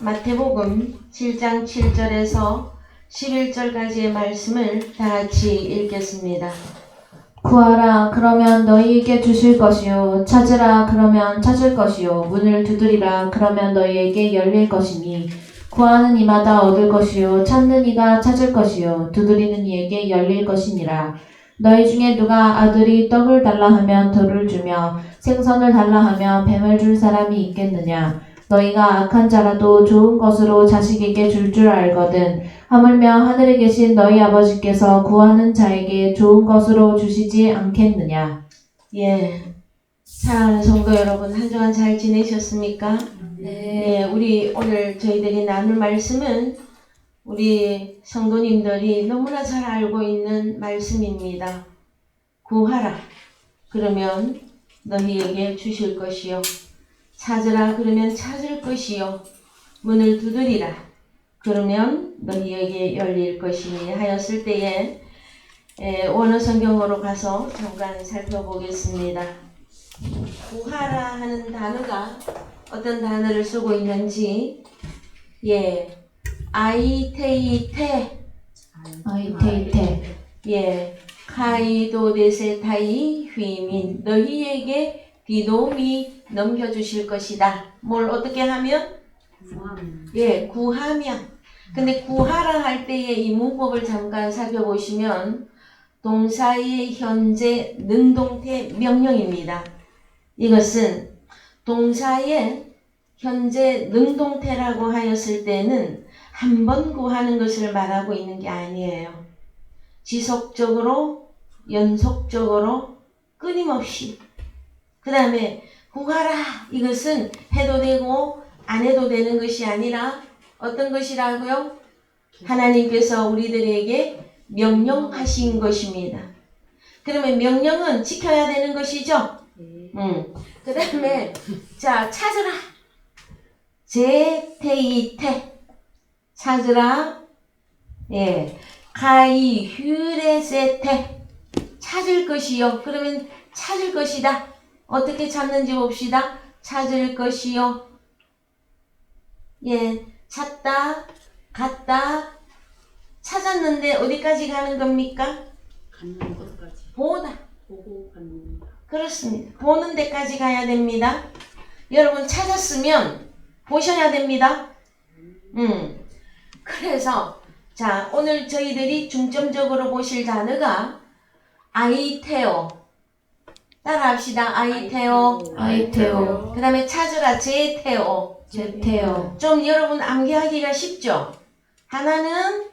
마태복음 7장 7절에서 11절까지의 말씀을 다 같이 읽겠습니다. 구하라 그러면 너희에게 주실 것이요 찾으라 그러면 찾을 것이요 문을 두드리라 그러면 너희에게 열릴 것이니 구하는 이마다 얻을 것이요 찾는 이가 찾을 것이요 두드리는 이에게 열릴 것이니라. 너희 중에 누가 아들이 떡을 달라 하면 돌을 주며 생선을 달라 하면 뱀을 줄 사람이 있겠느냐. 너희가 악한 자라도 좋은 것으로 자식에게 줄 줄 알거든 하물며 하늘에 계신 너희 아버지께서 구하는 자에게 좋은 것으로 주시지 않겠느냐. 예, 사랑하는 성도 여러분, 한 주간 잘 지내셨습니까? 네. 예, 우리 오늘 저희들이 나눌 말씀은 우리 성도님들이 너무나 잘 알고 있는 말씀입니다. 구하라 그러면 너희에게 주실 것이요 찾으라 그러면 찾을 것이요 문을 두드리라 그러면 너희에게 열릴 것이니 하였을 때에 원어 성경으로 가서 잠깐 살펴보겠습니다. 구하라 하는 단어가 어떤 단어를 쓰고 있는지, 아이테이테, 카이도데세타이 휘민, 너희에게 디도움이 넘겨주실 것이다. 뭘 어떻게 하면? 구하면. 근데 구하라 할 때의 이 문법을 잠깐 살펴보시면 동사의 현재 능동태 명령입니다. 이것은 동사의 현재 능동태라고 하였을 때는 한 번 구하는 것을 말하고 있는 게 아니에요. 지속적으로, 연속적으로, 끊임없이. 그 다음에 구하라 이것은 해도 되고 안 해도 되는 것이 아니라 어떤 것이라고요? 하나님께서 우리들에게 명령하신 것입니다. 그러면 명령은 지켜야 되는 것이죠? 그 다음에 자 찾으라 제테이테 찾으라 카이휴레세테 찾을 것이요. 그러면 찾을 것이다. 어떻게 찾는지 봅시다. 찾을 것이요. 찾다 갔다 찾았는데 어디까지 가는 겁니까? 가는 것까지. 보다. 보고 가는. 그렇습니다. 보는 데까지 가야 됩니다. 여러분 찾았으면 보셔야 됩니다. 그래서 자 오늘 저희들이 중점적으로 보실 단어가 아이테오. 따라합시다. 아이테오. 그 다음에 찾으라 제테오. 좀 여러분 암기하기가 쉽죠? 하나는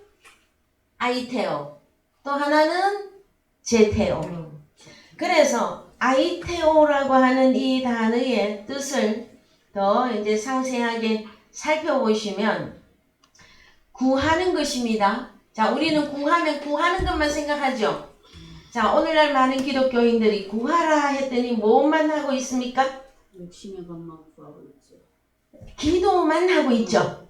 아이테오, 또 하나는 제테오. 그래서 아이테오라고 하는 이 단어의 뜻을 더 이제 상세하게 살펴보시면 구하는 것입니다. 자, 우리는 구하면 구하는 것만 생각하죠. 자, 오늘날 많은 기독교인들이 구하라 했더니 뭐만 하고 있습니까? 욕심의 것만 구하고 있죠. 기도만 하고 있죠.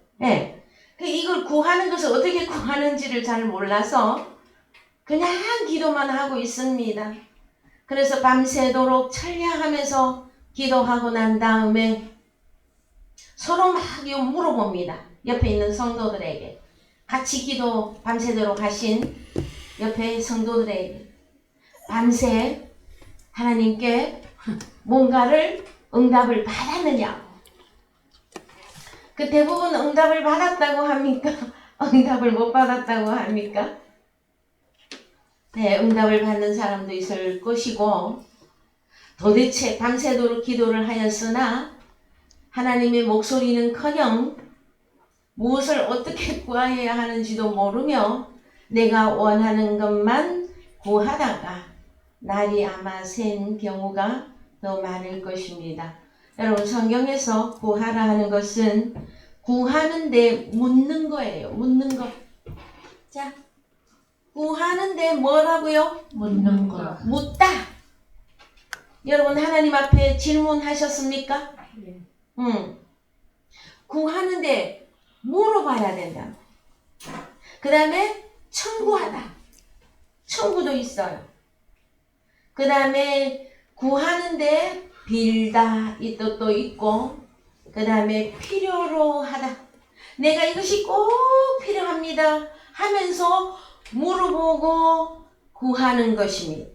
이걸 구하는 것을 어떻게 구하는지를 잘 몰라서 그냥 기도만 하고 있습니다. 그래서 밤새도록 철야하면서 기도하고 난 다음에 서로 막 물어봅니다. 옆에 있는 성도들에게. 같이 기도 밤새도록 하신 옆에 성도들에게. 밤새 하나님께 뭔가를 응답을 받았느냐? 그 대부분 응답을 받았다고 합니까? 응답을 못 받았다고 합니까? 네, 응답을 받는 사람도 있을 것이고 도대체 밤새도록 기도를 하였으나 하나님의 목소리는커녕 무엇을 어떻게 구해야 하는지도 모르며 내가 원하는 것만 구하다가 날이 아마 샌 경우가 더 많을 것입니다. 여러분 성경에서 구하라 하는 것은 구하는데 묻는 거예요. 묻는 거. 자, 구하는데 뭐라고요? 묻는 거. 묻다. 여러분 하나님 앞에 질문하셨습니까? 네. 구하는데 물어봐야 된다. 그 다음에 청구하다. 청구도 있어요. 그 다음에 구하는데 빌다 이 뜻도 있고 그 다음에 필요로 하다. 내가 이것이 꼭 필요합니다 하면서 물어보고 구하는 것입니다.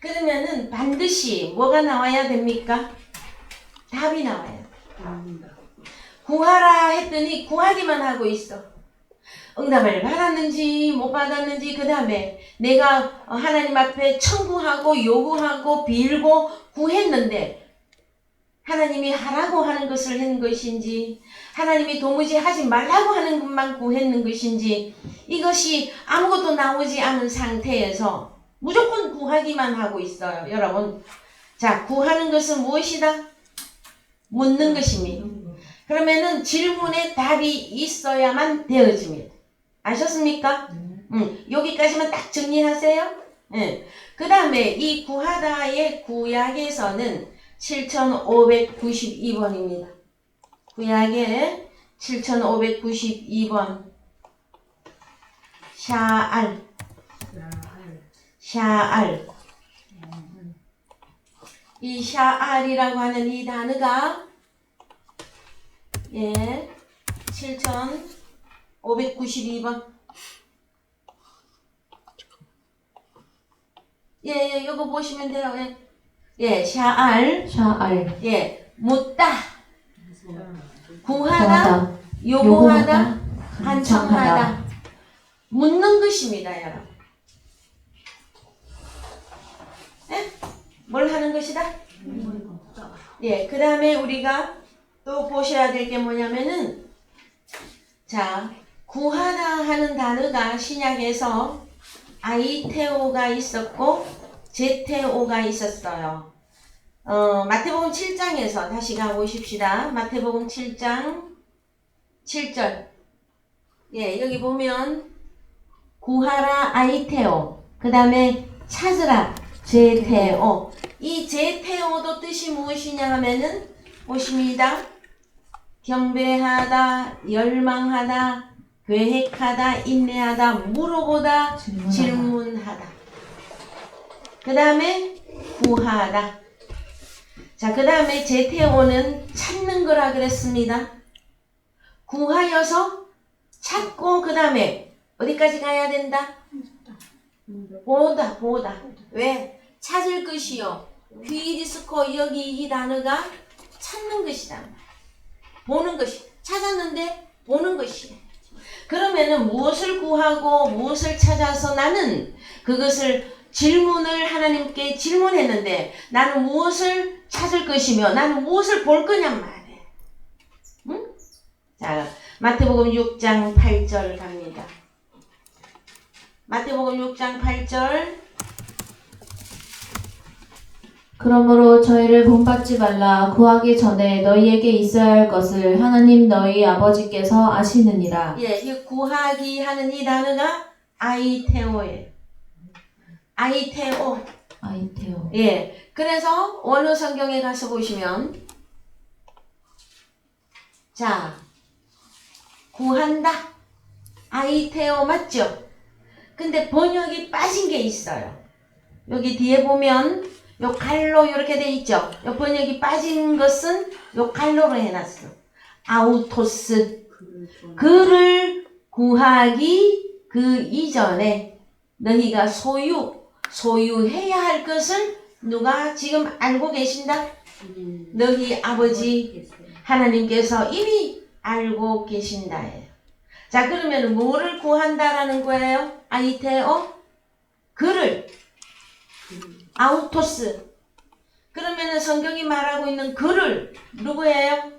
그러면은 반드시 뭐가 나와야 됩니까? 답이 나와요. 구하라 했더니 구하기만 하고 있어. 응답을 받았는지 못 받았는지, 그 다음에 내가 하나님 앞에 청구하고 요구하고 빌고 구했는데 하나님이 하라고 하는 것을 한 것인지, 하나님이 도무지 하지 말라고 하는 것만 구했는 것인지, 이것이 아무것도 나오지 않은 상태에서 무조건 구하기만 하고 있어요. 여러분, 자, 구하는 것은 무엇이다? 묻는 것입니다. 그러면은 질문에 답이 있어야만 되어집니다. 아셨습니까? 여기까지만 딱 정리하세요. 그 다음에 이 구하다의 구약에서는 7592번입니다. 구약의 7592번. 샤알. 이 샤알이라고 하는 이 단어가 7592번. 이거 보시면 돼요. 샤알. 묻다, 구하다, 요구하다, 간청하다. 묻는 것입니다, 여러분. 뭘 하는 것이다? 그 다음에 우리가 또 보셔야 될 게 뭐냐면은, 자, 구하다 하는 단어가 신약에서 아이테오가 있었고 제테오가 있었어요. 마태복음 7장에서 다시 가보십시다. 마태복음 7장 7절. 여기 보면 구하라 아이테오, 그 다음에 찾으라 제테오. 이 제테오도 뜻이 무엇이냐 하면은 보십니다. 경배하다, 열망하다, 계획하다, 인내하다, 물어보다, 질문하다. 그 다음에 구하다. 자, 그 다음에 제테오는 찾는 거라 그랬습니다. 구하여서 찾고 그 다음에 어디까지 가야 된다? 보다. 왜? 찾을 것이요. 귀리스코, 여기 이 단어가 찾는 것이다. 보는 것이. 찾았는데 보는 것이야. 그러면은 무엇을 구하고 무엇을 찾아서 나는 그것을 질문을 하나님께 질문했는데 나는 무엇을 찾을 것이며 나는 무엇을 볼 거냔 말이야. 응? 자, 마태복음 6장 8절 갑니다. 마태복음 6장 8절. 그러므로 저희를 본받지 말라. 구하기 전에 너희에게 있어야 할 것을 하나님 너희 아버지께서 아시느니라. 이 구하기 하는 이 단어가 아이테오예요. 아이테오. 그래서 원어 성경에 가서 보시면, 자, 구한다. 아이테오 맞죠? 근데 번역이 빠진 게 있어요. 여기 뒤에 보면 요 갈로 이렇게 돼 있죠. 요 번역이 빠진 것은 요 갈로로 해놨어. 아우토스. 그를 구하기 그 이전에 너희가 소유해야 할 것을 누가 지금 알고 계신다? 너희 아버지 하나님께서 이미 알고 계신다예요. 자, 그러면 뭐를 구한다라는 거예요? 아이테오? 그를. 아우토스. 그러면은 성경이 말하고 있는 그를 누구예요?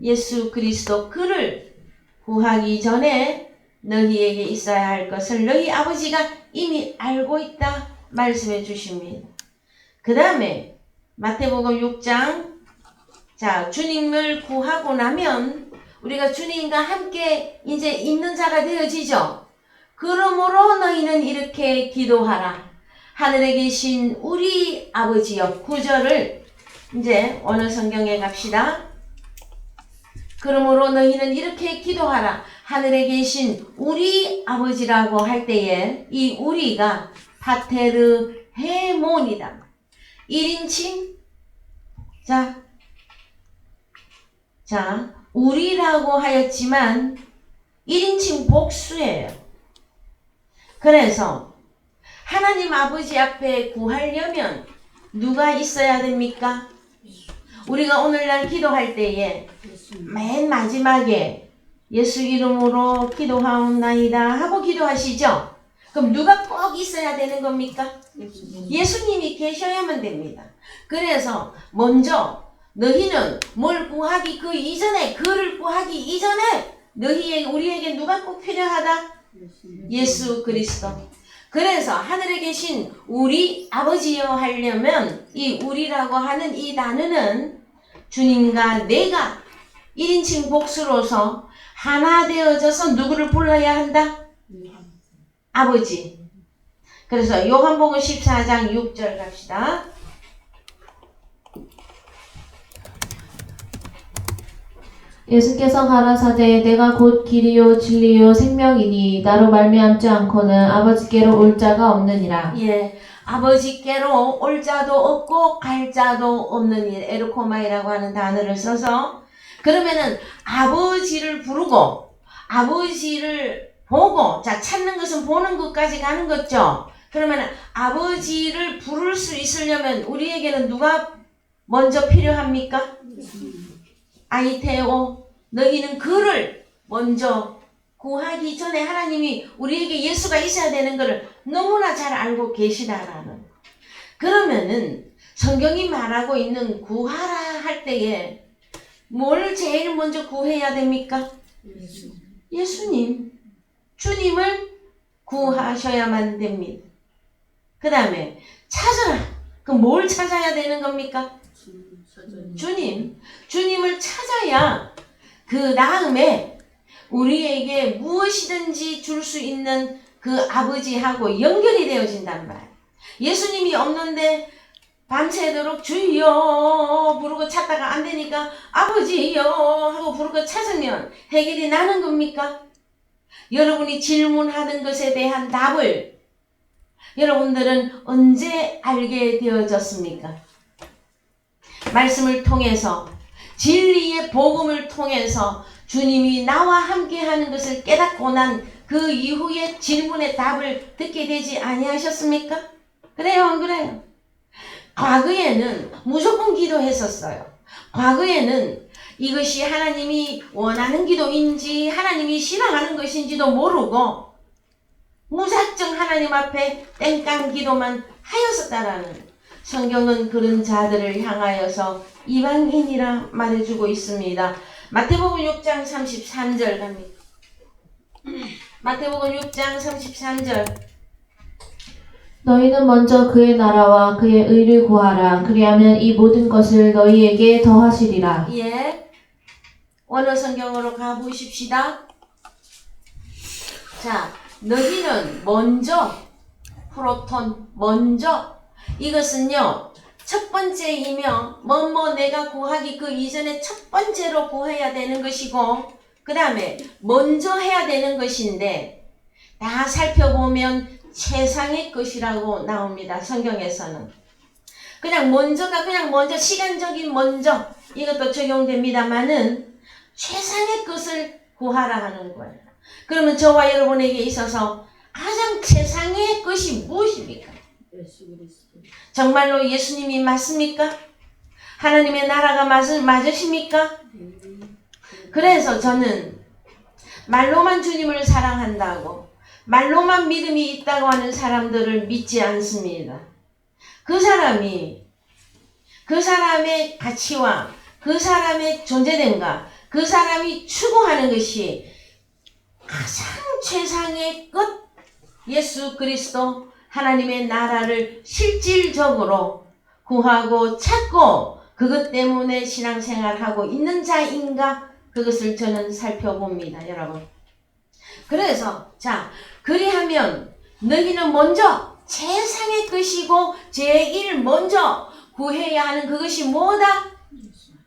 예수 그리스도. 그를 구하기 전에 너희에게 있어야 할 것을 너희 아버지가 이미 알고 있다 말씀해 주십니다. 그 다음에 마태복음 6장. 자, 주님을 구하고 나면 우리가 주님과 함께 이제 있는 자가 되어지죠. 그러므로 너희는 이렇게 기도하라. 하늘에 계신 우리 아버지여. 9절을 이제 어느 성경에 갑시다. 그러므로 너희는 이렇게 기도하라. 하늘에 계신 우리 아버지라고 할 때에 이 우리가 파테르 헤몬이다. 1인칭. 자, 우리라고 하였지만 1인칭 복수예요. 그래서 하나님 아버지 앞에 구하려면 누가 있어야 됩니까? 우리가 오늘날 기도할 때에 맨 마지막에 예수 이름으로 기도하옵나이다 하고 기도하시죠? 그럼 누가 꼭 있어야 되는 겁니까? 예수님이 계셔야만 됩니다. 그래서 먼저 너희는 뭘 구하기 그 이전에, 그를 구하기 이전에 우리에게 누가 꼭 필요하다? 예수 그리스도. 그래서 하늘에 계신 우리 아버지여 하려면 이 우리라고 하는 이 단어는 주님과 내가 1인칭 복수로서 하나 되어져서 누구를 불러야 한다? 아버지. 그래서 요한복음 14장 6절 갑시다. 예수께서 가라사대 내가 곧 길이요 진리요 생명이니 나로 말미암지 않고는 아버지께로 올 자가 없느니라. 예, 아버지께로 올 자도 없고 갈 자도 없는 일, 에르코마이라고 하는 단어를 써서 그러면은 아버지를 부르고 아버지를 보고, 자 찾는 것은 보는 것까지 가는 거죠. 그러면 아버지를 부를 수 있으려면 우리에게는 누가 먼저 필요합니까? 아이테오, 너희는 그를 먼저 구하기 전에 하나님이 우리에게 예수가 있어야 되는 것을 너무나 잘 알고 계시다라는. 그러면은 성경이 말하고 있는 구하라 할 때에 뭘 제일 먼저 구해야 됩니까? 예수님, 주님을 구하셔야만 됩니다. 그 다음에 찾으라. 그럼 뭘 찾아야 되는 겁니까? 주님을 찾아야 그 다음에 우리에게 무엇이든지 줄 수 있는 그 아버지하고 연결이 되어진단 말이에요. 예수님이 없는데 밤새도록 주여 부르고 찾다가 안 되니까 아버지여 하고 부르고 찾으면 해결이 나는 겁니까? 여러분이 질문하는 것에 대한 답을 여러분들은 언제 알게 되어졌습니까? 말씀을 통해서, 진리의 복음을 통해서 주님이 나와 함께 하는 것을 깨닫고 난 그 이후에 질문의 답을 듣게 되지 아니하셨습니까? 그래요, 안 그래요? 과거에는 무조건 기도했었어요. 과거에는 이것이 하나님이 원하는 기도인지 하나님이 싫어하는 것인지도 모르고 무작정 하나님 앞에 땡깡 기도만 하였었다라는, 성경은 그런 자들을 향하여서 이방인이라 말해주고 있습니다. 마태복음 6장 33절 갑니다. 마태복음 6장 33절. 너희는 먼저 그의 나라와 그의 의를 구하라. 그리하면 이 모든 것을 너희에게 더하시리라. 예. 원어 성경으로 가보십시다. 자, 너희는 먼저, 프로톤, 먼저. 이것은요, 첫 번째이며, 내가 구하기 그 이전에 첫 번째로 구해야 되는 것이고, 그 다음에 먼저 해야 되는 것인데, 다 살펴보면 최상의 것이라고 나옵니다. 성경에서는. 그냥 먼저가 그냥 먼저, 시간적인 먼저, 이것도 적용됩니다만은, 최상의 것을 구하라 하는 거예요. 그러면 저와 여러분에게 있어서 가장 최상의 것이 무엇입니까? 정말로 예수님이 맞습니까? 하나님의 나라가 맞으십니까? 그래서 저는 말로만 주님을 사랑한다고, 말로만 믿음이 있다고 하는 사람들을 믿지 않습니다. 그 사람의 가치와 그 사람의 존재됨과 그 사람이 추구하는 것이 가장 최상의 것, 예수 그리스도 하나님의 나라를 실질적으로 구하고 찾고 그것 때문에 신앙생활하고 있는 자인가, 그것을 저는 살펴봅니다, 여러분. 그래서 자, 그리하면 너희는 먼저 최상의 것이고 제일 먼저 구해야 하는 그것이 뭐다?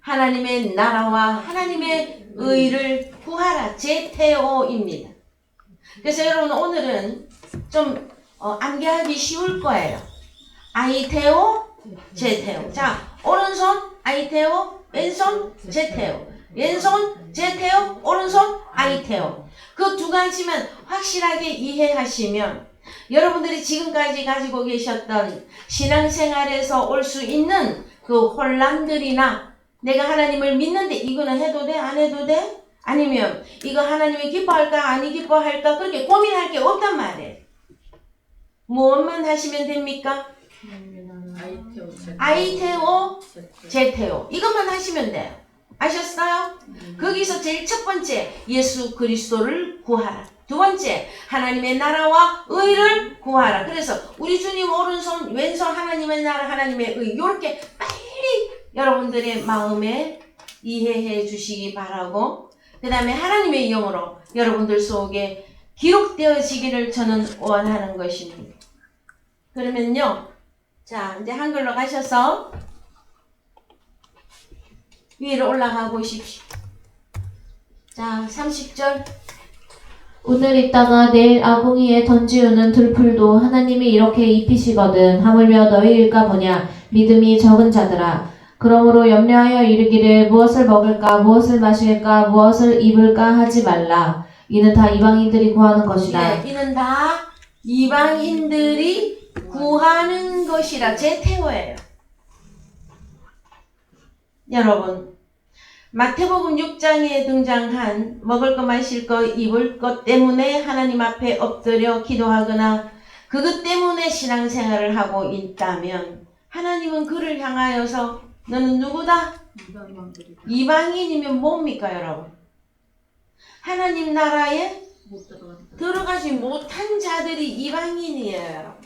하나님의 나라와 하나님의 의를 구하라. 제테오입니다. 그래서 여러분 오늘은 좀 암기하기 쉬울 거예요. 아이테오, 제테오. 자, 오른손 아이테오, 왼손 제테오. 왼손 아이테오. 그 두 가지만 확실하게 이해하시면 여러분들이 지금까지 가지고 계셨던 신앙생활에서 올 수 있는 그 혼란들이나 내가 하나님을 믿는데 이거는 해도 돼? 안 해도 돼? 아니면 이거 하나님이 기뻐할까? 아니 기뻐할까? 그렇게 고민할 게 없단 말이에요. 무엇만 하시면 됩니까? 아이테오, 제테오. 이것만 하시면 돼요. 아셨어요? 거기서 제일 첫 번째, 예수 그리스도를 구하라. 두 번째, 하나님의 나라와 의를 구하라. 그래서 우리 주님 오른손, 왼손 하나님의 나라, 하나님의 의. 이렇게 빨리 여러분들의 마음에 이해해 주시기 바라고, 그 다음에 하나님의 영으로 여러분들 속에 기록되어지기를 저는 원하는 것입니다. 그러면요, 자, 이제 한글로 가셔서 위로 올라가 보십시오. 자, 30절. 오늘 있다가 내일 아궁이에 던지우는 들풀도 하나님이 이렇게 입히시거든. 하물며 너희일까 보냐. 믿음이 적은 자들아. 그러므로 염려하여 이르기를 무엇을 먹을까 무엇을 마실까 무엇을 입을까 하지 말라. 이는 다 이방인들이 구하는 것이라. 네, 이는 다 이방인들이 구하는 것이라. 제테오예요. 여러분, 마태복음 6장에 등장한 먹을 것 마실 것 입을 것 때문에 하나님 앞에 엎드려 기도하거나 그것 때문에 신앙생활을 하고 있다면 하나님은 그를 향하여서 너는 누구다? 이방인이면 뭡니까 여러분? 하나님 나라에 못 들어간다. 들어가지 못한 자들이 이방인이에요 여러분.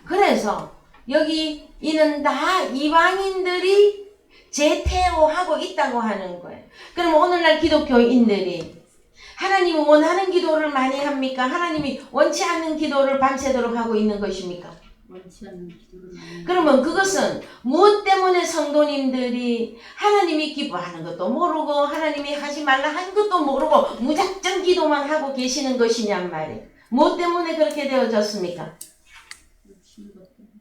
그래서 여기 이는 다 이방인들이 제테오하고 있다고 하는 거예요. 그럼 오늘날 기독교인들이 하나님이 원하는 기도를 많이 합니까? 하나님이 원치 않는 기도를 밤새도록 하고 있는 것입니까? 원치 않는 기도를 많이 그러면 그것은 무엇 때문에 성도님들이 하나님이 기뻐하는 것도 모르고 하나님이 하지 말라 한 것도 모르고 무작정 기도만 하고 계시는 것이냔 말이에요. 무엇 때문에 그렇게 되어졌습니까? 욕심인 것 때문에.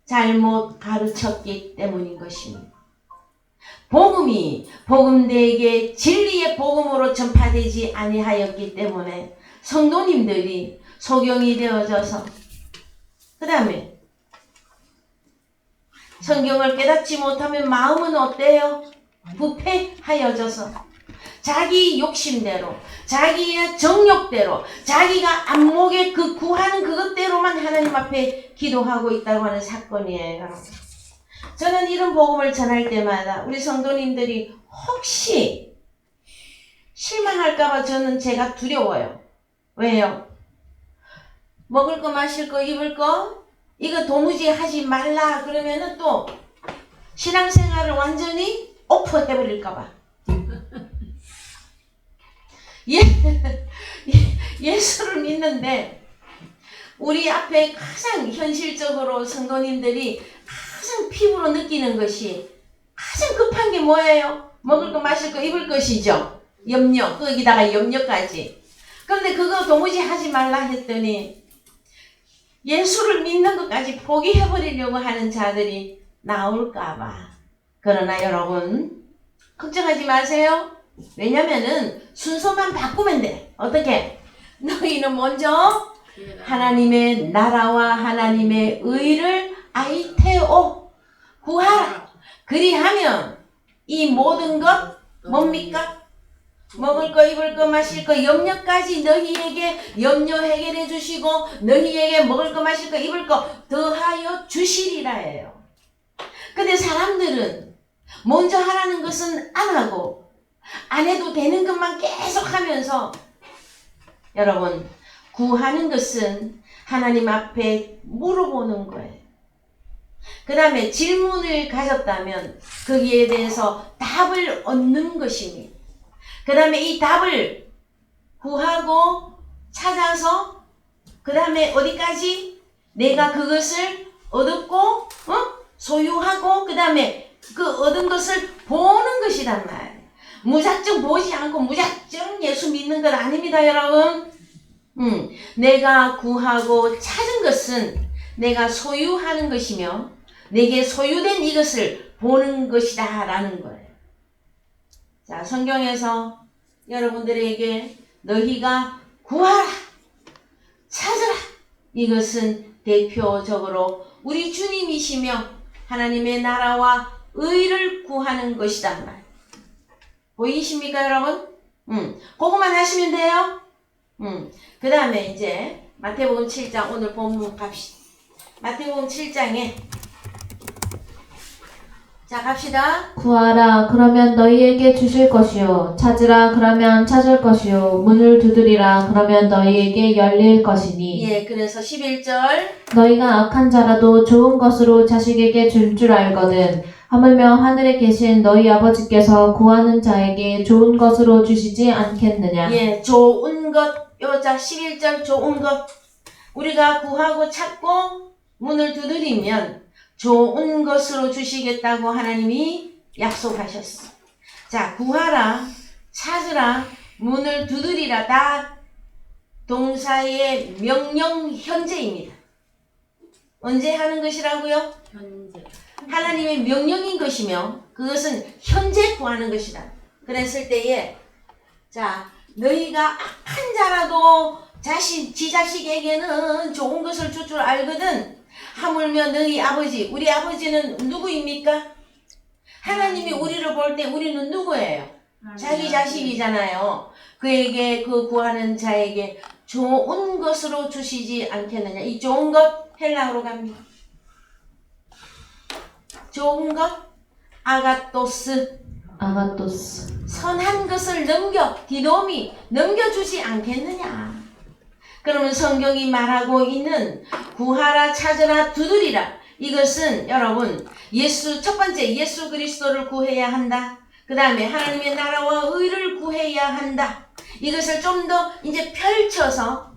잘못 가르쳤기 때문인 것입니다. 복음이 복음되게 진리의 복음으로 전파되지 아니하였기 때문에 성도님들이 소경이 되어져서 그 다음에 성경을 깨닫지 못하면 마음은 어때요? 부패하여져서 자기 욕심대로 자기의 정욕대로 자기가 안목에 그 구하는 그것대로만 하나님 앞에 기도하고 있다고 하는 사건이에요. 여러분. 저는 이런 복음을 전할 때마다 우리 성도님들이 혹시 실망할까봐 저는 제가 두려워요. 왜요? 먹을 거 마실 거 입을 거 이거 도무지 하지 말라 그러면은 또 신앙생활을 완전히 오프해버릴까봐. 예수를 믿는데 우리 앞에 가장 현실적으로 성도님들이 가장 피부로 느끼는 것이 가장 급한 게 뭐예요? 먹을 거 마실 거 입을 것이죠. 염려, 거기다가 염려까지. 그런데 그거 도무지 하지 말라 했더니 예수를 믿는 것까지 포기해버리려고 하는 자들이 나올까봐. 그러나 여러분 걱정하지 마세요. 왜냐면은 순서만 바꾸면 돼. 어떻게? 너희는 먼저 하나님의 나라와 하나님의 의를 아이테오 구하라. 그리하면 이 모든 것 뭡니까? 먹을 거 입을 거 마실 거 염려까지 너희에게 염려 해결해 주시고 너희에게 먹을 거 마실 거 입을 거 더하여 주시리라 해요. 근데 사람들은 먼저 하라는 것은 안 하고 안 해도 되는 것만 계속 하면서 여러분 구하는 것은 하나님 앞에 물어보는 거예요. 그 다음에 질문을 가졌다면 거기에 대해서 답을 얻는 것입니다. 그 다음에 이 답을 구하고 찾아서 그 다음에 어디까지 내가 그것을 얻었고 소유하고 그 다음에 그 얻은 것을 보는 것이란 말이에요. 무작정 보지 않고 무작정 예수 믿는 건 아닙니다 여러분. 내가 구하고 찾은 것은 내가 소유하는 것이며 내게 소유된 이것을 보는 것이다 라는 거예요. 자, 성경에서 여러분들에게 너희가 구하라, 찾으라. 이것은 대표적으로 우리 주님이시며 하나님의 나라와 의를 구하는 것이단 말. 보이십니까, 여러분? 그것만 하시면 돼요. 그 다음에 이제 마태복음 7장 오늘 본문 갑시다. 마태복음 7장에 자 갑시다. 구하라 그러면 너희에게 주실 것이요 찾으라 그러면 찾을 것이요 문을 두드리라 그러면 너희에게 열릴 것이니 예, 그래서 11절 너희가 악한 자라도 좋은 것으로 자식에게 줄 줄 알거든 하물며 하늘에 계신 너희 아버지께서 구하는 자에게 좋은 것으로 주시지 않겠느냐. 예, 좋은 것, 요자 11절 좋은 것. 우리가 구하고 찾고 문을 두드리면 좋은 것으로 주시겠다고 하나님이 약속하셨어. 자, 구하라, 찾으라, 문을 두드리라 다 동사의 명령 현재입니다. 언제 하는 것이라고요? 현재. 하나님의 명령인 것이며 그것은 현재 구하는 것이다. 그랬을 때에 자 너희가 악한 자라도 지 자식에게는 좋은 것을 줄 줄 알거든. 하물며 너희 아버지, 우리 아버지는 누구입니까? 하나님이 우리를 볼 때 우리는 누구예요? 자기 자식이잖아요. 그에게 그 구하는 자에게 좋은 것으로 주시지 않겠느냐. 이 좋은 것 헬라어로 갑니다. 좋은 것 아가토스 선한 것을 디노미 넘겨주지 않겠느냐. 그러면 성경이 말하고 있는 구하라 찾으라 두드리라 이것은 여러분 첫 번째 예수 그리스도를 구해야 한다. 그 다음에 하나님의 나라와 의를 구해야 한다. 이것을 좀 더 이제 펼쳐서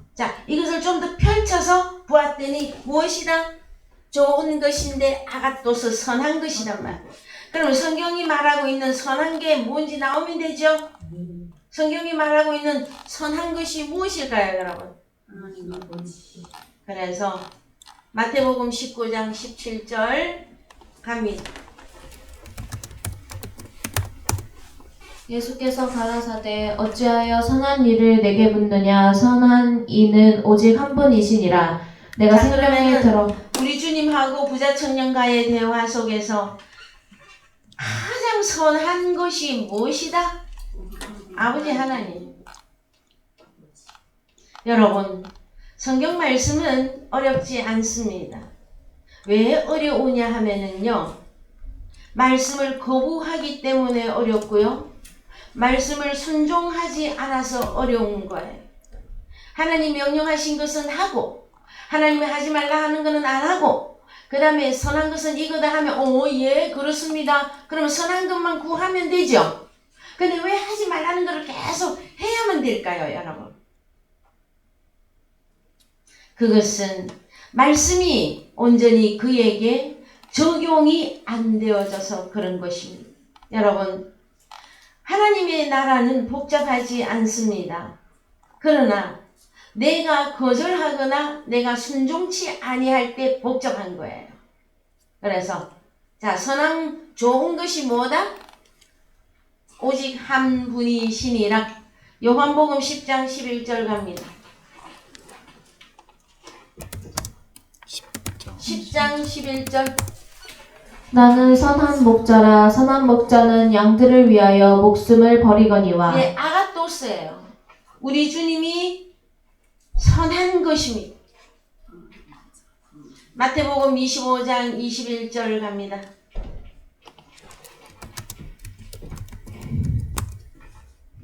이것을 좀 더 펼쳐서 보았더니 무엇이다? 좋은 것인데 아가토스 선한 것이란 말. 그럼 성경이 말하고 있는 선한 게 뭔지 나오면 되죠? 성경이 말하고 있는 선한 것이 무엇일까요, 여러분? 하나님 아버지. 그래서 마태복음 19장 17절 갑니다. 예수께서 가라사대 어찌하여 선한 일을 내게 묻느냐 선한 이는 오직 한 분이시니라. 내가 자, 생명에 들어 우리 주님하고 부자 청년가의 대화 속에서 가장 선한 것이 무엇이다? 아버지 하나님. 여러분, 성경 말씀은 어렵지 않습니다. 왜 어려우냐 하면은요, 말씀을 거부하기 때문에 어렵고요, 말씀을 순종하지 않아서 어려운 거예요. 하나님 명령하신 것은 하고, 하나님이 하지 말라 하는 것은 안 하고, 그 다음에 선한 것은 이거다 하면 예 그렇습니다. 그러면 선한 것만 구하면 되죠. 근데 왜 하지 말라는 것을 계속 해야만 될까요, 여러분? 그것은 말씀이 온전히 그에게 적용이 안 되어져서 그런 것입니다. 여러분, 하나님의 나라는 복잡하지 않습니다. 그러나 내가 거절하거나 내가 순종치 아니할 때 복잡한 거예요. 그래서 선한 좋은 것이 뭐다? 오직 한 분이시니라. 요한복음 10장 11절 갑니다. 10장 11절 나는 선한 목자라 선한 목자는 양들을 위하여 목숨을 버리거니와. 예, 아가토스예요. 우리 주님이 선한 것입니다. 마태복음 25장 21절 갑니다.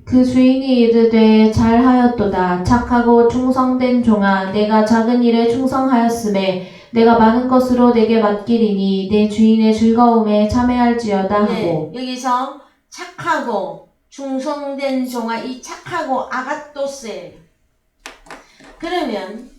그 주인이 이르되 잘하였도다 착하고 충성된 종아 내가 작은 일에 충성하였음에 내가 많은 것으로 내게 맡기리니 내 주인의 즐거움에 참여할지어다 하고. 여기서 착하고 충성된 종아, 이 착하고 아가토스예요. 그러면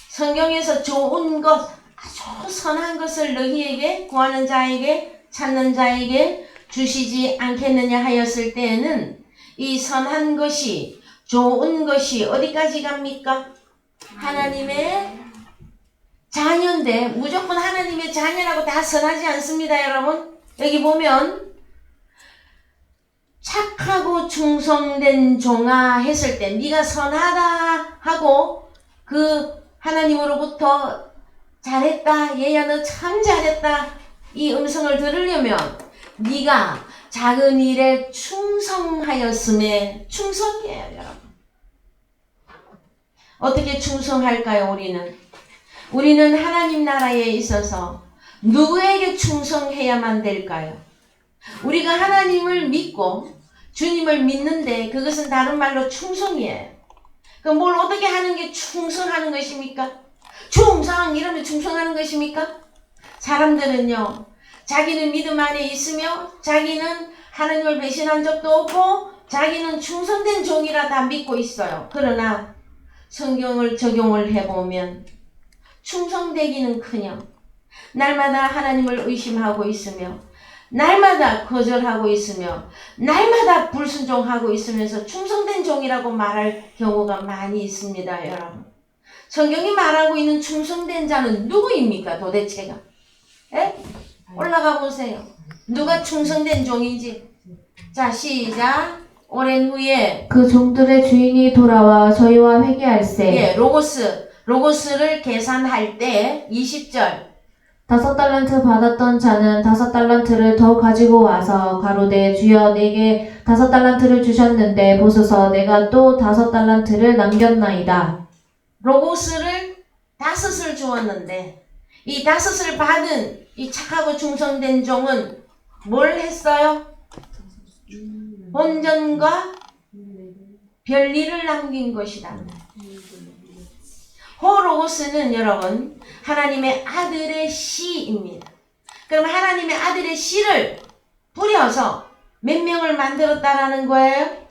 성경에서 좋은 것, 아주 선한 것을 너희에게 구하는 자에게 찾는 자에게 주시지 않겠느냐 하였을 때에는 이 선한 것이 좋은 것이 어디까지 갑니까? 하나님의 자녀인데 무조건 하나님의 자녀라고 다 선하지 않습니다, 여러분. 여기 보면 착하고 충성된 종아 했을 때 네가 선하다 하고 그 하나님으로부터 잘했다 얘야 너 참 잘했다 이 음성을 들으려면 네가 작은 일에 충성하였음에 충성이에요 여러분. 어떻게 충성할까요? 우리는 하나님 나라에 있어서 누구에게 충성해야만 될까요? 우리가 하나님을 믿고 주님을 믿는데 그것은 다른 말로 충성이에요. 그럼 뭘 어떻게 하는 게 충성하는 것입니까? 충성 이러면 충성하는 것입니까? 사람들은요 자기는 믿음 안에 있으며 자기는 하나님을 배신한 적도 없고 자기는 충성된 종이라 다 믿고 있어요. 그러나 성경을 적용을 해보면 충성되기는커녕 날마다 하나님을 의심하고 있으며 날마다 거절하고 있으며 날마다 불순종하고 있으면서 충성된 종이라고 말할 경우가 많이 있습니다. 여러분 성경이 말하고 있는 충성된 자는 누구입니까 도대체가? 에? 올라가 보세요. 누가 충성된 종인지. 자 시작. 오랜 후에 그 종들의 주인이 돌아와 저희와 회개할세. 예, 로고스를 계산할 때 20절 5달란트 받았던 자는 5달란트를 더 가지고 와서 가로되 주여 내게 5달란트를 주셨는데 보소서 내가 또 5달란트를 남겼나이다. 로고스를 5을 주었는데 이 5을 받은 이 착하고 충성된 종은 뭘 했어요? 본전과 별일을 남긴 것이다. 호로고스는 여러분 하나님의 아들의 씨입니다. 그럼 하나님의 아들의 씨를 뿌려서 몇 명을 만들었다라는 거예요?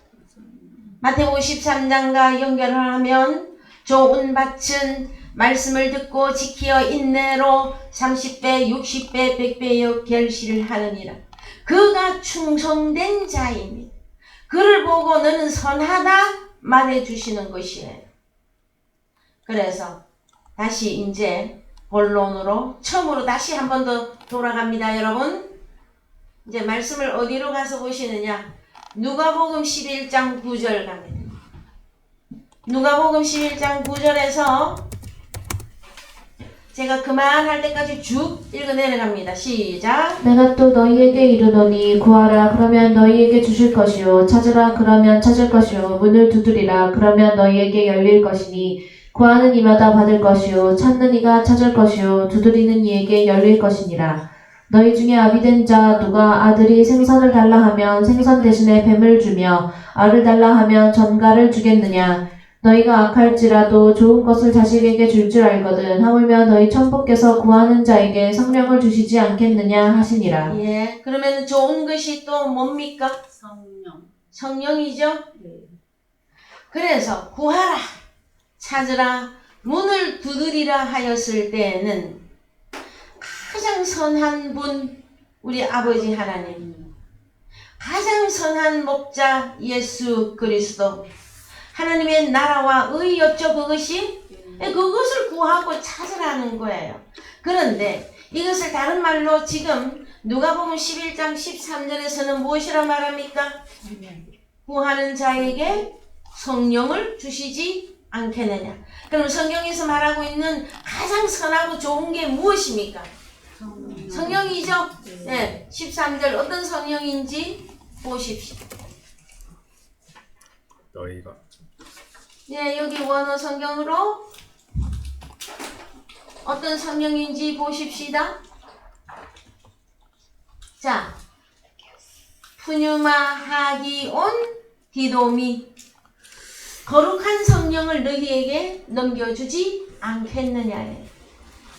마태복음 13장과 연결을 하면 좋은 밭은 말씀을 듣고 지키어 인내로 30배, 60배, 100배의 결실을 하느니라. 그가 충성된 자입니다. 그를 보고 너는 선하다 말해주시는 것이에요. 그래서 다시 이제 본론으로 처음으로 다시 한 번 더 돌아갑니다. 여러분 이제 말씀을 어디로 가서 보시느냐 누가복음 11장 9절 갑니다. 누가복음 11장 9절에서 제가 그만할 때까지 쭉 읽어 내려갑니다. 시작. 내가 또 너희에게 이르노니 구하라 그러면 너희에게 주실 것이요 찾으라 그러면 찾을 것이요 문을 두드리라 그러면 너희에게 열릴 것이니 구하는 이마다 받을 것이요 찾는 이가 찾을 것이요 두드리는 이에게 열릴 것이니라. 너희 중에 아비된 자 누가 아들이 생선을 달라 하면 생선 대신에 뱀을 주며 알을 달라 하면 전갈을 주겠느냐. 너희가 악할지라도 좋은 것을 자식에게 줄 줄 알거든 하물며 너희 천부께서 구하는 자에게 성령을 주시지 않겠느냐 하시니라. 예, 그러면 좋은 것이 또 뭡니까? 성령. 성령이죠. 네. 그래서 구하라, 찾으라, 문을 두드리라 하였을 때에는 가장 선한 분 우리 아버지 하나님, 가장 선한 목자 예수 그리스도, 하나님의 나라와 의였죠. 그것이 그것을 구하고 찾으라는 거예요. 그런데 이것을 다른 말로 지금 누가복음 11장 13절에서는 무엇이라 말합니까? 구하는 자에게 성령을 주시지 않겠느냐. 그럼 성경에서 말하고 있는 가장 선하고 좋은 게 무엇입니까? 성령이죠. 네, 13절 어떤 성령인지 보십시오. 너희가 네, 여기 원어 성경으로 어떤 성령인지 보십시다. 자, 푸뉴마 하기온 디도미, 거룩한 성령을 너희에게 넘겨주지 않겠느냐에.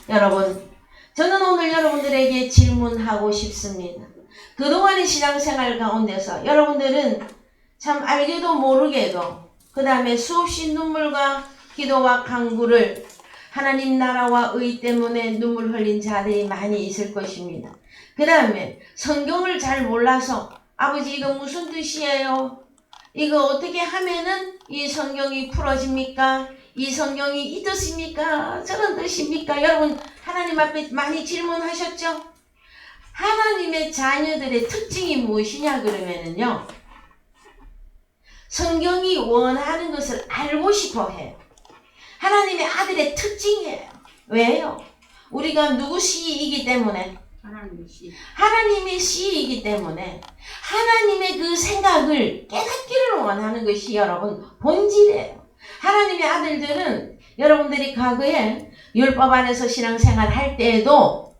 여러분, 저는 오늘 여러분들에게 질문하고 싶습니다. 그동안의 신앙생활 가운데서 여러분들은 참 알게도 모르게도 그 다음에 수없이 눈물과 기도와 간구를 하나님 나라와 의 때문에 눈물 흘린 자들이 많이 있을 것입니다. 그 다음에 성경을 잘 몰라서 아버지 이거 무슨 뜻이에요? 이거 어떻게 하면은 이 성경이 풀어집니까? 이 성경이 이 뜻입니까? 저런 뜻입니까? 여러분 하나님 앞에 많이 질문하셨죠? 하나님의 자녀들의 특징이 무엇이냐 그러면은요, 성경이 원하는 것을 알고 싶어 해요. 하나님의 아들의 특징이에요. 왜요? 우리가 누구 씨이기 때문에, 하나님의 씨. 하나님의 씨이기 때문에 하나님의 그 생각을 깨닫기를 원하는 것이 여러분 본질이에요. 하나님의 아들들은 여러분들이 과거에 율법 안에서 신앙생활 할 때에도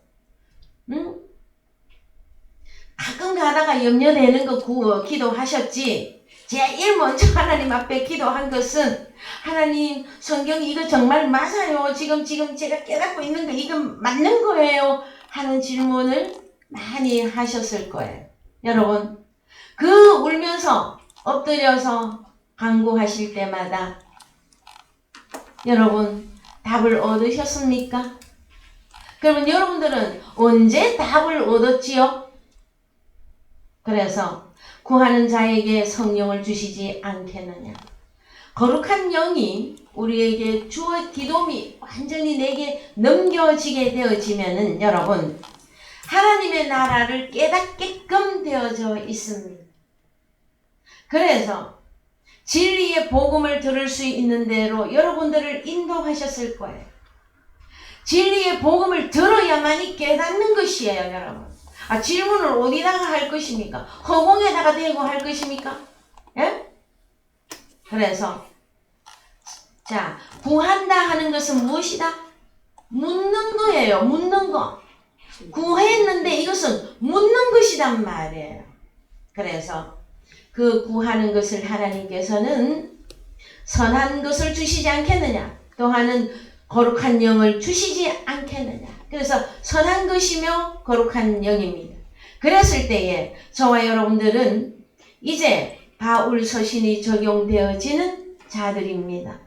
가끔 가다가 염려되는 거 기도하셨지. 제일 먼저 하나님 앞에 기도한 것은 하나님 성경 이거 정말 맞아요. 지금 제가 깨닫고 있는 거 이거 맞는 거예요. 하는 질문을 많이 하셨을 거예요. 여러분 그 울면서 엎드려서 간구하실 때마다 여러분 답을 얻으셨습니까? 그러면 여러분들은 언제 답을 얻었지요? 그래서 구하는 자에게 성령을 주시지 않겠느냐. 거룩한 영이 우리에게 주어 기도미 완전히 내게 넘겨지게 되어지면은 여러분 하나님의 나라를 깨닫게끔 되어져 있습니다. 그래서 진리의 복음을 들을 수 있는 대로 여러분들을 인도하셨을 거예요. 진리의 복음을 들어야만이 깨닫는 것이에요, 여러분. 질문을 어디다가 할 것입니까? 허공에다가 대고 할 것입니까? 예? 그래서 자, 구한다 하는 것은 무엇이다? 묻는 거예요. 묻는 거. 구했는데 이것은 묻는 것이란 말이에요. 그래서 그 구하는 것을 하나님께서는 선한 것을 주시지 않겠느냐. 또한은 거룩한 영을 주시지 않겠느냐. 그래서 선한 것이며 거룩한 영입니다. 그랬을 때에 저와 여러분들은 이제 바울 서신이 적용되어지는 자들입니다.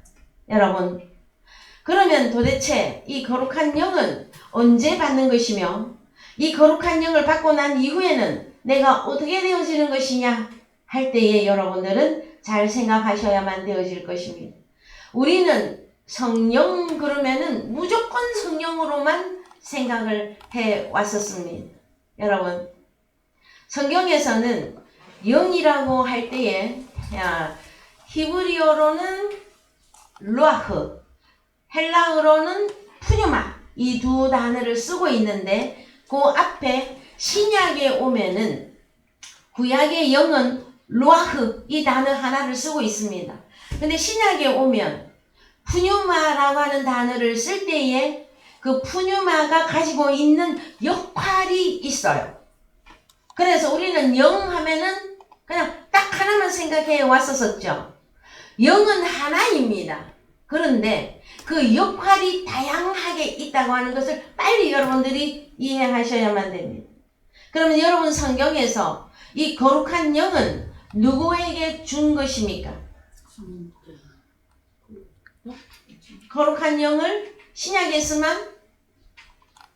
여러분, 그러면 도대체 이 거룩한 영은 언제 받는 것이며 이 거룩한 영을 받고 난 이후에는 내가 어떻게 되어지는 것이냐 할 때에 여러분들은 잘 생각하셔야만 되어질 것입니다. 우리는 성령 그러면은 무조건 성령으로만 생각을 해 왔었습니다. 여러분, 성경에서는 영이라고 할 때에 히브리어로는 루아흐, 헬라어로는 푸뉴마 이 두 단어를 쓰고 있는데 그 앞에 신약에 오면은 구약의 영은 루아흐 이 단어 하나를 쓰고 있습니다. 근데 신약에 오면 푸뉴마라고 하는 단어를 쓸 때에 그 푸뉴마가 가지고 있는 역할이 있어요. 그래서 우리는 영 하면은 그냥 딱 하나만 생각해 왔었죠. 영은 하나입니다. 그런데 그 역할이 다양하게 있다고 하는 것을 빨리 여러분들이 이해하셔야만 됩니다. 그러면 여러분 성경에서 이 거룩한 영은 누구에게 준 것입니까? 거룩한 영을 신약에서만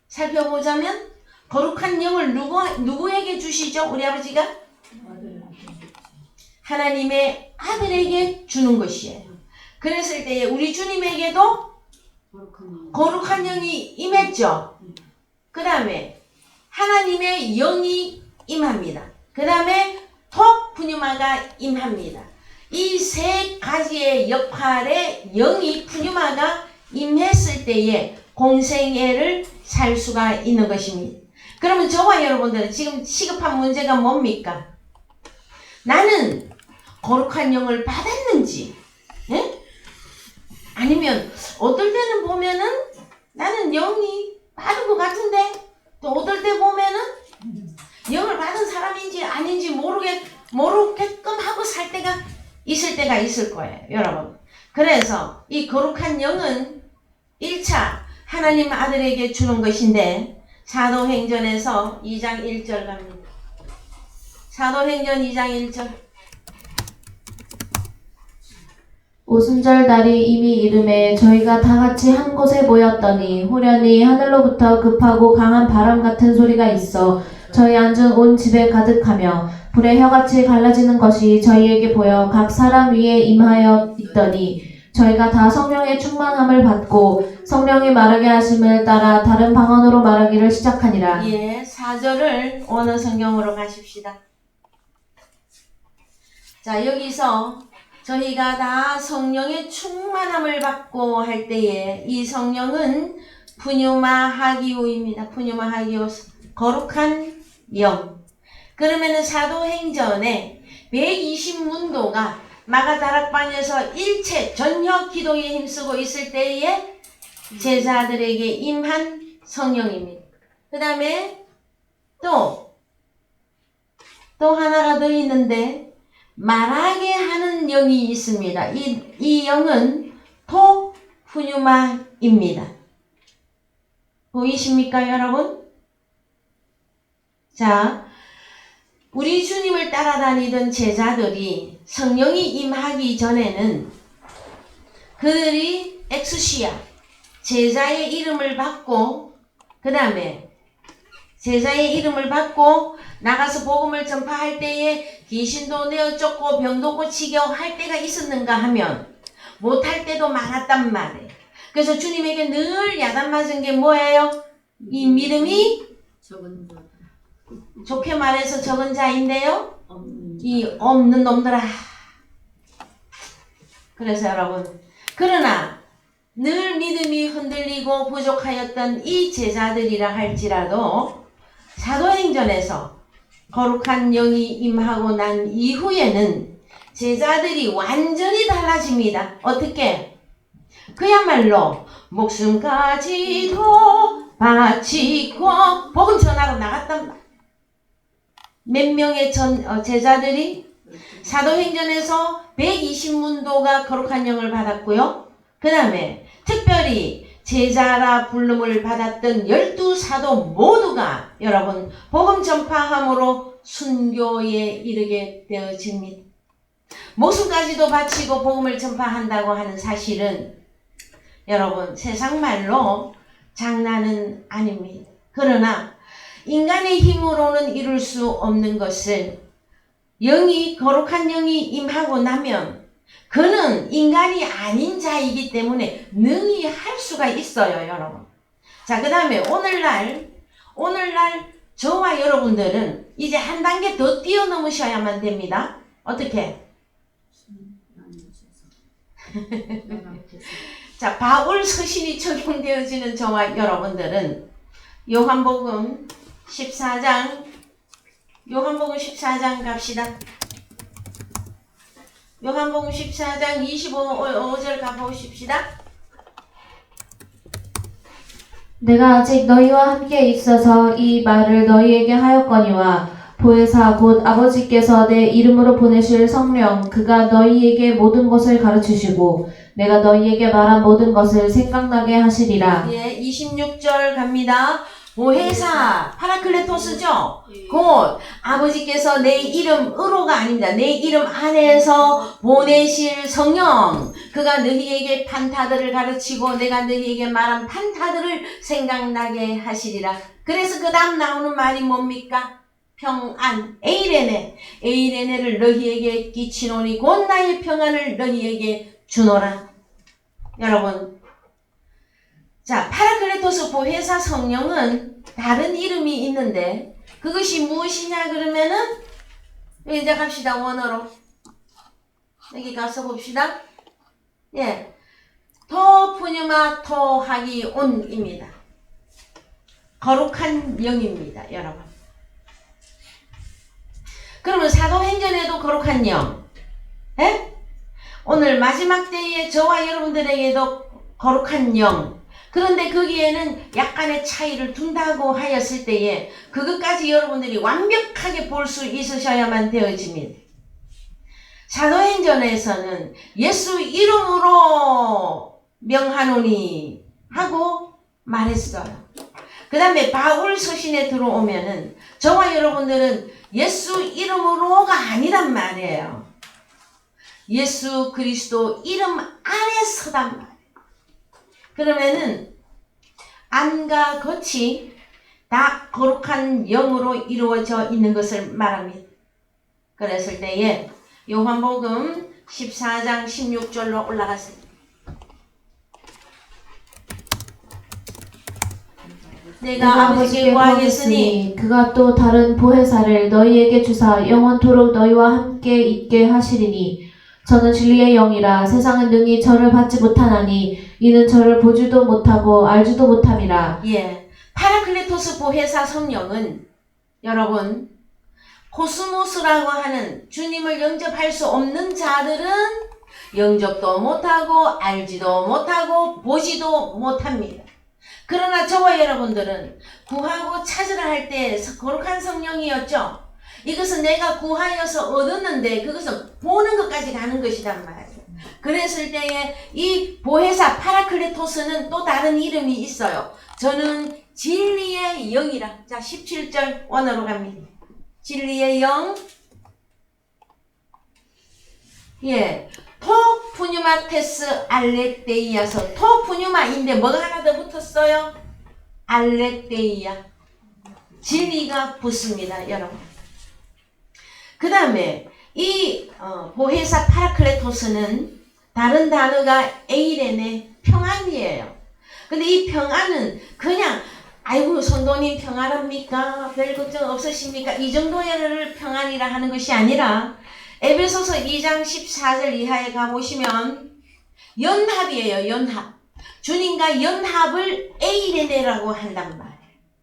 살펴보자면 거룩한 영을 누구에게 주시죠? 우리 아버지가? 하나님의 아들에게 주는 것이에요. 그랬을 때에 우리 주님에게도 거룩한 영이 임했죠. 그 다음에 하나님의 영이 임합니다. 그 다음에 톡 푸뉴마가 임합니다. 이 세 가지의 역할에 영이 푸뉴마가 임했을 때에 공생애를 살 수가 있는 것입니다. 그러면 저와 여러분들은 지금 시급한 문제가 뭡니까? 나는 거룩한 영을 받았는지, 예? 아니면 어떨 때는 보면은 나는 영이 받은 것 같은데 또 어떨 때 보면은 영을 받은 사람인지 아닌지 모르게끔 하고 살 때가 있을 때가 있을 거예요, 여러분. 그래서 이 거룩한 영은 1차 하나님 아들에게 주는 것인데 사도행전에서 2장 1절 갑니다. 사도행전 2장 1절. 오순절 날이 이미 이름에 저희가 다 같이 한 곳에 모였더니 후련히 하늘로부터 급하고 강한 바람 같은 소리가 있어 저희 앉은 온 집에 가득하며 불의 혀같이 갈라지는 것이 저희에게 보여 각 사람 위에 임하여 있더니 저희가 다 성령의 충만함을 받고 성령이 말하게 하심을 따라 다른 방언으로 말하기를 시작하니라. 예, 4절을 원어 성경으로 가십시다. 자, 여기서 저희가 다 성령의 충만함을 받고 할 때에 이 성령은 푸뉴마 하기오입니다. 푸뉴마 하기오, 거룩한 영. 그러면은 사도행전에 120문도가 마가다락방에서 일체 전혀 기도에 힘쓰고 있을 때에 제자들에게 임한 성령입니다. 그 다음에 또 하나가 더 있는데 말하게 하는 영이 있습니다. 이 영은 푸뉴마입니다. 보이십니까, 여러분? 자, 우리 주님을 따라다니던 제자들이 성령이 임하기 전에는 그들이 엑스시아, 제자의 이름을 받고, 그 다음에 제자의 이름을 받고 나가서 복음을 전파할 때에 귀신도 내어 쫓고 병도 고치게 할 때가 있었는가 하면 못할 때도 많았단 말이에요. 그래서 주님에게 늘 야단 맞은 게 뭐예요? 이 믿음이 적은 자 좋게 말해서 적은 자인데요. 없는 이 없는 놈들아. 그래서 여러분, 그러나 늘 믿음이 흔들리고 부족하였던 이 제자들이라 할지라도 사도행전에서 거룩한 영이 임하고 난 이후에는 제자들이 완전히 달라집니다. 어떻게? 그야말로 목숨까지도 바치고 복음 전하러 나갔단 말. 몇 명의 제자들이 사도행전에서 120문도가 거룩한 영을 받았고요. 그 다음에 특별히 제자라 부름을 받았던 12사도 모두가 여러분 복음 전파함으로 순교에 이르게 되어집니다. 목숨까지도 바치고 복음을 전파한다고 하는 사실은 여러분 세상 말로 장난은 아닙니다. 그러나 인간의 힘으로는 이룰 수 없는 것을 거룩한 영이 임하고 나면 그는 인간이 아닌 자이기 때문에 능히 할 수가 있어요, 여러분. 자, 그 다음에 오늘날 저와 여러분들은 이제 한 단계 더 뛰어넘으셔야만 됩니다. 어떻게? 자, 바울 서신이 적용되어지는 저와 여러분들은 요한복음 14장 갑시다. 요한복음 14장 25절 가보십시다. 내가 아직 너희와 함께 있어서 이 말을 너희에게 하였거니와 보혜사 곧 아버지께서 내 이름으로 보내실 성령 그가 너희에게 모든 것을 가르치시고 내가 너희에게 말한 모든 것을 생각나게 하시리라. 예, 26절 갑니다. 보혜사, 파라클레토스죠? 곧 아버지께서 내 이름으로가 아닙니다. 내 이름 안에서 보내실 성령 그가 너희에게 판타들을 가르치고 내가 너희에게 말한 판타들을 생각나게 하시리라. 그래서 그 다음 나오는 말이 뭡니까? 평안, 에이레네를 너희에게 끼치노니 곧 나의 평안을 너희에게 주노라. 여러분, 자, 파라클레토스 보혜사 성령은 다른 이름이 있는데 그것이 무엇이냐 그러면은 이제 갑시다. 원어로 여기 가서 봅시다. 예, 토푸뉴마 토하기온입니다. 거룩한 영입니다, 여러분. 그러면 사도행전에도 거룩한 영, 예? 오늘 마지막 때에 저와 여러분들에게도 거룩한 영. 그런데 거기에는 약간의 차이를 둔다고 하였을 때에 그것까지 여러분들이 완벽하게 볼 수 있으셔야만 되어집니다. 사도행전에서는 예수 이름으로 명하노니 하고 말했어요. 그 다음에 바울 서신에 들어오면은 저와 여러분들은 예수 이름으로가 아니란 말이에요. 예수 그리스도 이름 안에 서단 말이에요. 그러면은 안과 겉이 다 거룩한 영으로 이루어져 있는 것을 말합니다. 그랬을 때에 요한복음 14장 16절로 올라갔습니다. 내가 아버지께 구하겠으니 그가 또 다른 보혜사를 너희에게 주사 영원토록 너희와 함께 있게 하시리니 저는 진리의 영이라 세상은 능히 저를 받지 못하나니 이는 저를 보지도 못하고 알지도 못함이라. 예. 파라클레토스 보혜사 성령은 여러분 코스모스라고 하는 주님을 영접할 수 없는 자들은 영접도 못하고 알지도 못하고 보지도 못합니다. 그러나 저와 여러분들은 구하고 찾으라 할 때 거룩한 성령이었죠. 이것은 내가 구하여서 얻었는데 그것은 보는 것까지 가는 것이란 말이에요. 그랬을 때에 이 보혜사 파라클레토스는 또 다른 이름이 있어요. 저는 진리의 영이라. 자, 17절 원어로 갑니다. 진리의 영. 예. 토 푸뉴마테스 알레데이아서 토 푸뉴마인데 뭐가 하나 더 붙었어요? 알레데이아. 진리가 붙습니다, 여러분. 그 다음에 이 보혜사 파라클레토스는 다른 단어가 에이레네 평안이에요. 근데 이 평안은 그냥 아이고 성도님 평안합니까? 별 걱정 없으십니까? 이 정도의 평안이라 하는 것이 아니라 에베소서 2장 14절 이하에 가보시면 연합이에요. 연합. 주님과 연합을 에이레네라고 한단 말이에요.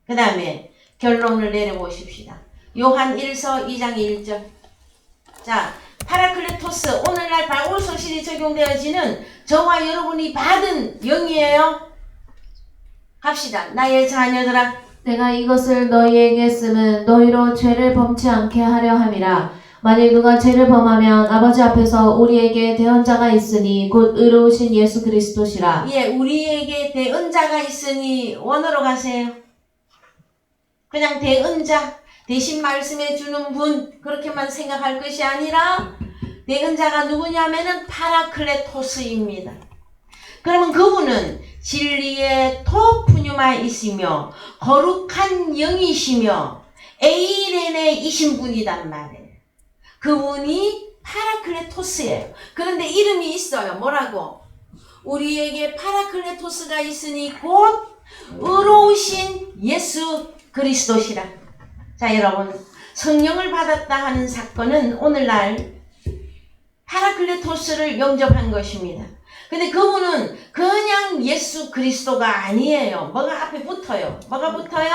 그 다음에 결론을 내려보십시다. 요한 1서 2장 1절. 자, 파라클레토스 오늘날 바울 서신이 적용되어지는 저와 여러분이 받은 영이에요. 합시다. 나의 자녀들아, 내가 이것을 너희에게 쓰면 너희로 죄를 범치 않게 하려 함이라. 만일 누가 죄를 범하면 아버지 앞에서 우리에게 대언자가 있으니 곧 의로우신 예수 그리스도시라. 예, 우리에게 대언자가 있으니 원어로 가세요. 그냥 대언자, 대신 말씀해 주는 분 그렇게만 생각할 것이 아니라 대언자가 누구냐면은 파라클레토스입니다. 그러면 그분은 진리의 토푸뉴마이시며 거룩한 영이시며 에이레네이신 분이단 말이에요. 그분이 파라클레토스예요. 그런데 이름이 있어요. 뭐라고? 우리에게 파라클레토스가 있으니 곧 의로우신 예수 그리스도시라. 자, 여러분, 성령을 받았다 하는 사건은 오늘날 파라클레토스를 영접한 것입니다. 근데 그분은 그냥 예수 그리스도가 아니에요. 뭐가 앞에 붙어요? 뭐가 붙어요?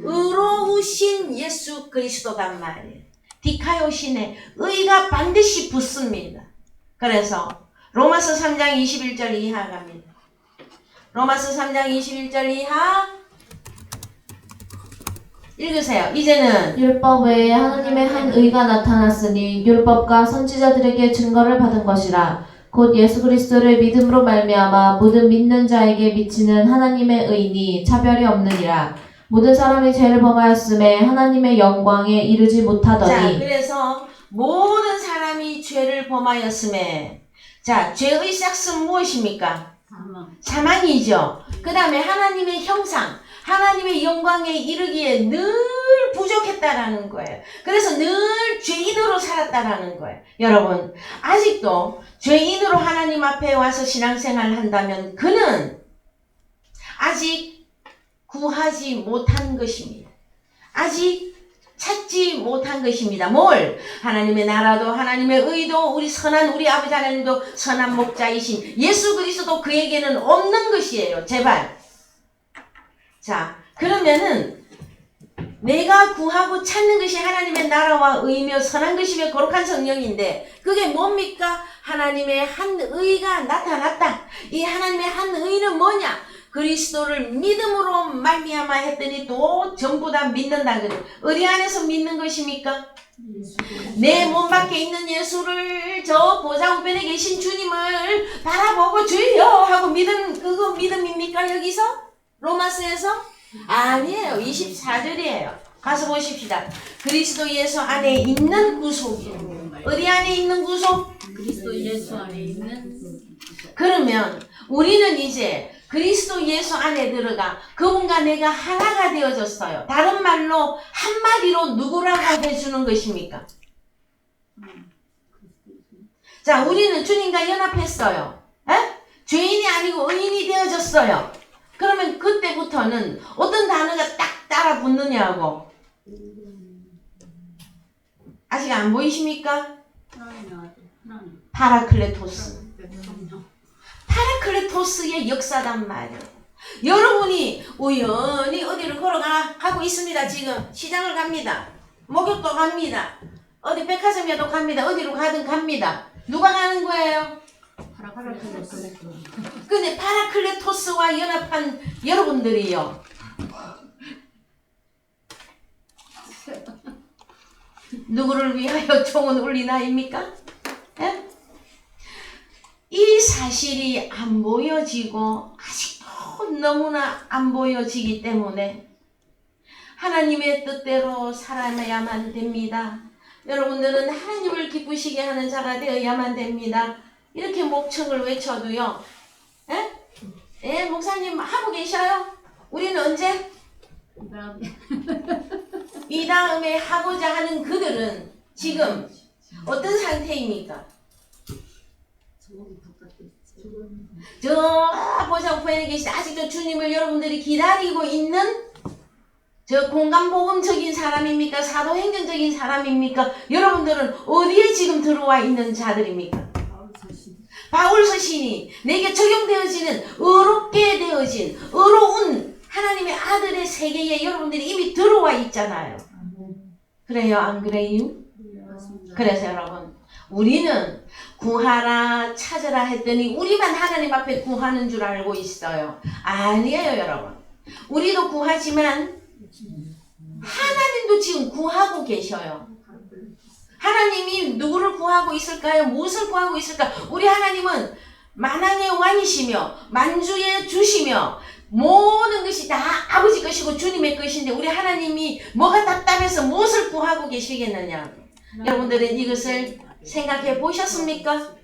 의로우신 예수 그리스도단 말이에요. 디카요신의 의가 반드시 붙습니다. 그래서 로마서 3장 21절 이하 갑니다. 로마서 3장 21절 이하 읽으세요. 이제는 율법 외에 하나님의 한 의가 나타났으니 율법과 선지자들에게 증거를 받은 것이라. 곧 예수 그리스도를 믿음으로 말미암아 모든 믿는 자에게 미치는 하나님의 의니 차별이 없느니라. 모든 사람이 죄를 범하였음에 하나님의 영광에 이르지 못하더니. 자, 그래서 모든 사람이 죄를 범하였음에, 자, 죄의 싹은 무엇입니까? 사망이죠. 그 다음에 하나님의 형상, 하나님의 영광에 이르기에 늘 부족했다라는 거예요. 그래서 늘 죄인으로 살았다라는 거예요. 여러분, 아직도 죄인으로 하나님 앞에 와서 신앙생활을 한다면 그는 아직 구하지 못한 것입니다. 아직 찾지 못한 것입니다. 뭘? 하나님의 나라도 하나님의 의도 우리 선한 우리 아버지 하나님도 선한 목자이신 예수 그리스도 그에게는 없는 것이에요. 제발. 자, 그러면은 내가 구하고 찾는 것이 하나님의 나라와 의며 선한 것이며 거룩한 성령인데 그게 뭡니까? 하나님의 한 의가 나타났다. 이 하나님의 한 의는 뭐냐? 그리스도를 믿음으로 말미암아 했더니 또 전부 다 믿는다 그래. 어디 안에서 믿는 것입니까? 내 몸 밖에 있는 예수를 저 보좌 우편에 계신 주님을 바라보고 주여 하고 믿음, 그거 믿음입니까 여기서? 로마서에서? 아니에요. 24절이에요. 가서 보십시다. 그리스도 예수 안에 있는 구속이에요. 어디 안에 있는 구속? 그리스도 예수 안에 있는 그러면 우리는 이제 그리스도 예수 안에 들어가 그분과 내가 하나가 되어졌어요. 다른 말로 한마디로 누구라고 해주는 것입니까? 자, 우리는 주님과 연합했어요. 에? 죄인이 아니고 의인이 되어졌어요. 그러면 그때부터는 어떤 단어가 딱 따라 붙느냐고. 아직 안 보이십니까? 하나님. 파라클레토스. 성령. 파라클레토스의 역사단 말이에요. 여러분이 우연히 어디를 걸어가고 있습니다. 지금 시장을 갑니다. 목욕도 갑니다. 어디 백화점에도 갑니다. 어디로 가든 갑니다. 누가 가는 거예요? 파라클레토스. 근데 파라클레토스와 연합한 여러분들이요. 누구를 위하여 총은 울리나입니까? 예? 이 사실이 안 보여지고 아직도 너무나 안 보여지기 때문에 하나님의 뜻대로 살아야만 됩니다. 여러분들은 하나님을 기쁘시게 하는 자가 되어야만 됩니다. 이렇게 목청을 외쳐도요. 예? 예, 목사님 하고 계셔요? 우리는 언제? 그다음에 이 다음에 하고자 하는 그들은 지금 어떤 상태입니까? 저 보좌우편에 계신 아직도 주님을 여러분들이 기다리고 있는 저 공간복음적인 사람입니까? 사도행전적인 사람입니까? 여러분들은 어디에 지금 들어와 있는 자들입니까? 바울 서신이 내게 적용되어지는 의롭게 되어진 의로운 하나님의 아들의 세계에 여러분들이 이미 들어와 있잖아요. 그래요? 안 그래요? 그래서 여러분 우리는 구하라 찾으라 했더니 우리만 하나님 앞에 구하는 줄 알고 있어요. 아니에요 여러분. 우리도 구하지만 하나님도 지금 구하고 계셔요. 하나님이 누구를 구하고 있을까요? 무엇을 구하고 있을까? 우리 하나님은 만왕의 왕이시며 만주의 주시며 모든 것이 다 아버지 것이고 주님의 것인데 우리 하나님이 뭐가 답답해서 무엇을 구하고 계시겠느냐? 여러분들은 이것을 생각해 보셨습니까?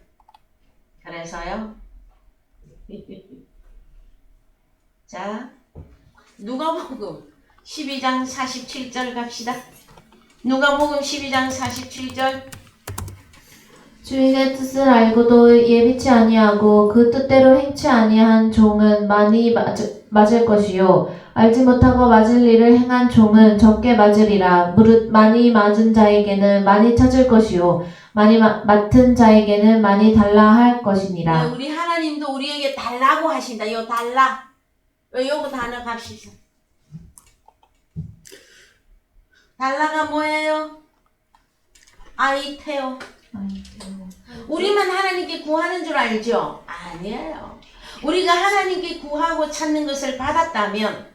그래서요. 자, 누가복음 12장 47절 갑시다. 누가복음 12장 47절. 주인의 뜻을 알고도 예비치 아니하고 그 뜻대로 행치 아니한 종은 많이 맞을 것이요 알지 못하고 맞을 일을 행한 종은 적게 맞으리라. 무릇 많이 맞은 자에게는 많이 찾을 것이요 많이 맡은 자에게는 많이 달라 할 것이니라. 우리 하나님도 우리에게 달라고 하신다. 요 달라. 요거 단어 갑시다. 달라가 뭐예요? 아이테오. 우리만 하나님께 구하는 줄 알죠? 아니에요. 우리가 하나님께 구하고 찾는 것을 받았다면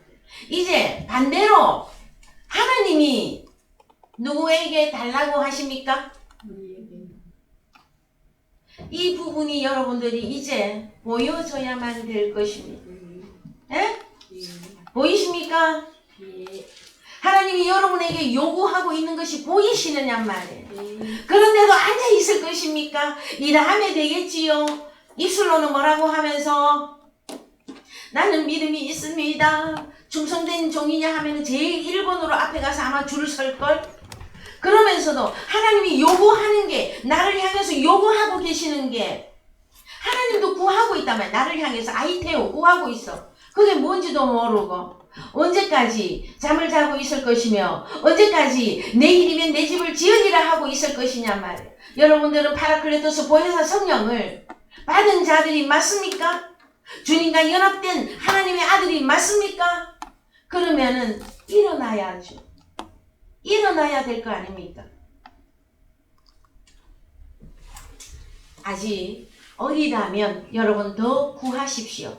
이제 반대로 하나님이 누구에게 달라고 하십니까? 이 부분이 여러분들이 이제 보여줘야만 될 것입니다. 예? 보이십니까? 하나님이 여러분에게 요구하고 있는 것이 보이시느냐 말이에요. 그런데도 앉아 있을 것입니까? 일하면 되겠지요. 입술로는 뭐라고 하면서 나는 믿음이 있습니다. 충성된 종이냐 하면 제일 1번으로 앞에 가서 아마 줄을 설걸. 그러면서도 하나님이 요구하는 게 나를 향해서 요구하고 계시는 게 하나님도 구하고 있다면 나를 향해서 아이테오 구하고 있어. 그게 뭔지도 모르고 언제까지 잠을 자고 있을 것이며 언제까지 내일이면 내 집을 지으리라 하고 있을 것이냐 말이에요. 여러분들은 파라클레토스 보혜사 성령을 받은 자들이 맞습니까? 주님과 연합된 하나님의 아들이 맞습니까? 그러면은 일어나야죠. 일어나야 될 거 아닙니까? 아직 어리다면 여러분 더 구하십시오.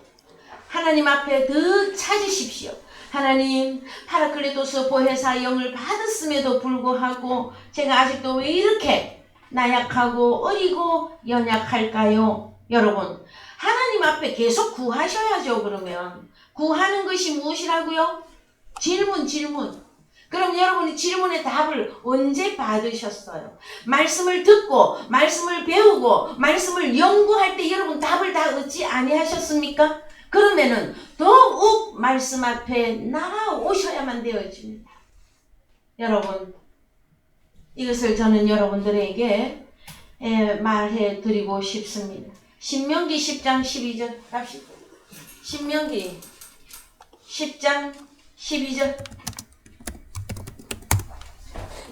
하나님 앞에 더 찾으십시오. 하나님, 파라클레토스 보혜사 영을 받았음에도 불구하고 제가 아직도 왜 이렇게 나약하고 어리고 연약할까요? 여러분, 하나님 앞에 계속 구하셔야죠. 그러면 구하는 것이 무엇이라고요? 질문. 그럼 여러분이 질문의 답을 언제 받으셨어요? 말씀을 듣고 말씀을 배우고 말씀을 연구할 때 여러분 답을 다 얻지 아니하셨습니까? 그러면은 더욱 말씀 앞에 나아오셔야만 되어집니다. 여러분, 이것을 저는 여러분들에게 말해 드리고 싶습니다. 신명기 10장 12절 갑시다. 신명기 10장 12절.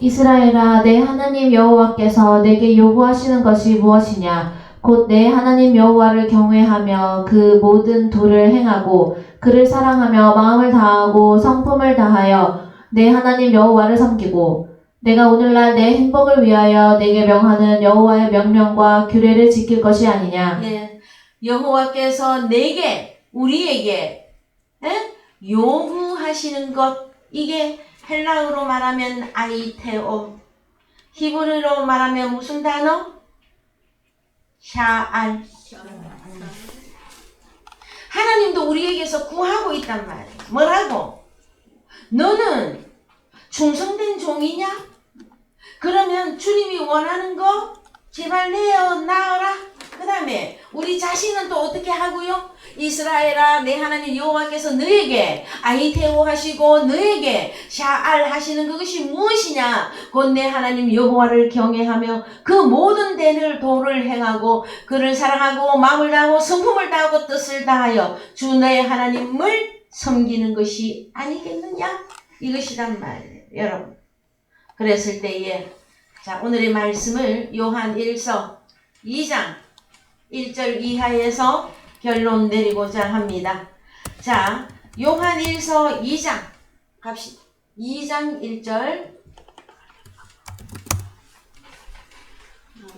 이스라엘아, 내 하나님 여호와께서 내게 요구하시는 것이 무엇이냐? 곧 내 하나님 여호와를 경외하며 그 모든 도를 행하고 그를 사랑하며 마음을 다하고 성품을 다하여 내 하나님 여호와를 섬기고 내가 오늘날 내 행복을 위하여 내게 명하는 여호와의 명령과 규례를 지킬 것이 아니냐? 예, 여호와께서 내게 우리에게 요구하시는 것, 이게 헬라어로 말하면 아이테오, 히브리어로 말하면 무슨 단어? 샤알. 하나님도 우리에게서 구하고 있단 말이야. 뭐라고? 너는 충성된 종이냐? 그러면 주님이 원하는 거 제발 내어 나와라. 그 다음에 우리 자신은 또 어떻게 하고요? 이스라엘아, 내 하나님 여호와께서 너에게 아이테오 하시고 너에게 샤알 하시는 그것이 무엇이냐? 곧 내 하나님 여호와를 경외하며 그 모든 도를 행하고 그를 사랑하고 마음을 다하고 성품을 다하고 뜻을 다하여 주 너의 하나님을 섬기는 것이 아니겠느냐? 이것이란 말이에요, 여러분. 그랬을 때에 자, 오늘의 말씀을 요한 1서 2장 1절 이하에서 결론 내리고자 합니다. 자, 요한 1서 2장 갑시다. 2장 1절.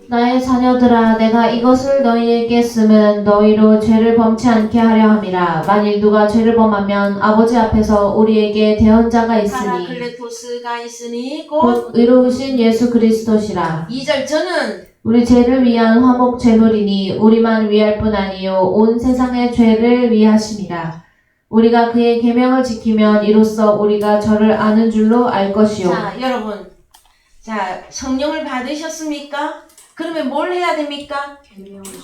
나의 자녀들아, 내가 이것을 너희에게 쓰면 너희로 죄를 범치 않게 하려 함이라. 만일 누가 죄를 범하면 아버지 앞에서 우리에게 대언자가 있으니 파라클레토스가 있으니 곧 곧 의로우신 예수 그리스도시라. 2절 저는 우리 죄를 위한 화목 제물이니 우리만 위할 뿐 아니요 온 세상의 죄를 위하심이라. 우리가 그의 계명을 지키면 이로써 우리가 저를 아는 줄로 알 것이요. 자, 여러분. 자, 성령을 받으셨습니까? 그러면 뭘 해야 됩니까?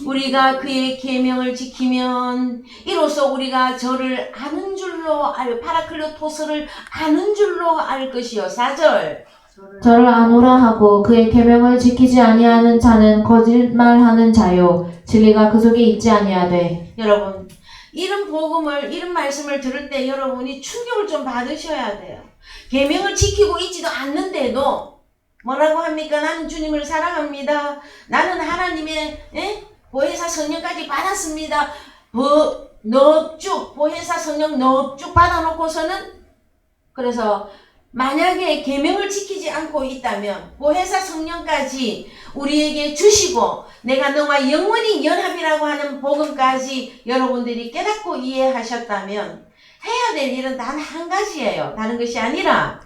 우리가 그의 계명을 지키면 이로써 우리가 저를 아는 줄로 파라클레토스를 아는 줄로 알 것이요. 4절. 저를 아노라 하고 그의 계명을 지키지 아니하는 자는 거짓말하는 자요 진리가 그 속에 있지 아니하되. 여러분, 이런 복음을, 이런 말씀을 들을 때 여러분이 충격을 좀 받으셔야 돼요. 계명을 지키고 있지도 않는데도 뭐라고 합니까? 나는 주님을 사랑합니다. 나는 하나님의 보혜사 성령까지 받았습니다. 넙죽 보혜사 성령 넙죽 받아놓고서는, 그래서 만약에 계명을 지키지 않고 있다면 보혜사 성령까지 우리에게 주시고 내가 너와 영원히 연합이라고 하는 복음까지 여러분들이 깨닫고 이해하셨다면 해야 될 일은 단 한 가지예요. 다른 것이 아니라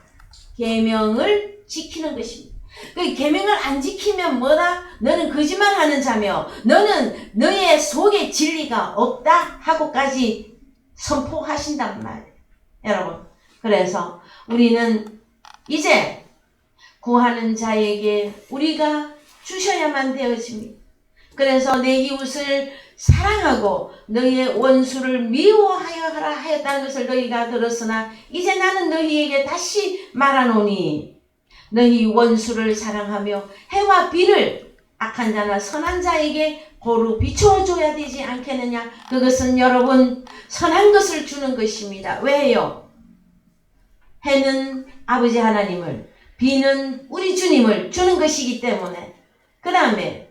계명을 지키는 것입니다. 그 계명을 안 지키면 뭐다? 너는 거짓말하는 자며 너는 너의 속에 진리가 없다 하고까지 선포하신단 말이에요. 여러분, 그래서 우리는 이제 구하는 자에게 우리가 주셔야만 되어집니다. 그래서 내 이웃을 사랑하고 너희의 원수를 미워하여 하라 하였다는 것을 너희가 들었으나 이제 나는 너희에게 다시 말하노니 너희 원수를 사랑하며 해와 비를 악한 자나 선한 자에게 고루 비춰줘야 되지 않겠느냐. 그것은 여러분 선한 것을 주는 것입니다. 왜요? 해는 아버지 하나님을, 비는 우리 주님을 주는 것이기 때문에. 그 다음에